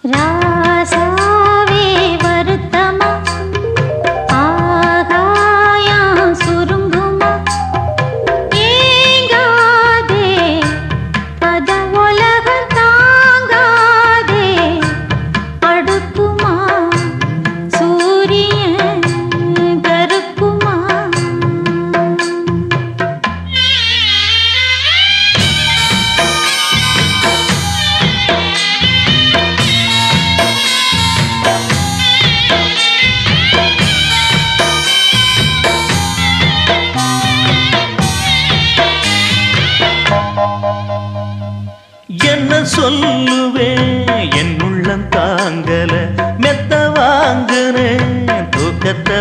ராசாவே வருத்தமா ஆகாயம் சுருங்குமா ஏங்காதே பத உலகம் தாங்காதே அடுக்குமா சூரியன் கருக்குமா என்ன சொல்லுவேன் என் உள்ளம் தாங்கல மெத்த வாங்குறேன் தூக்கத்தை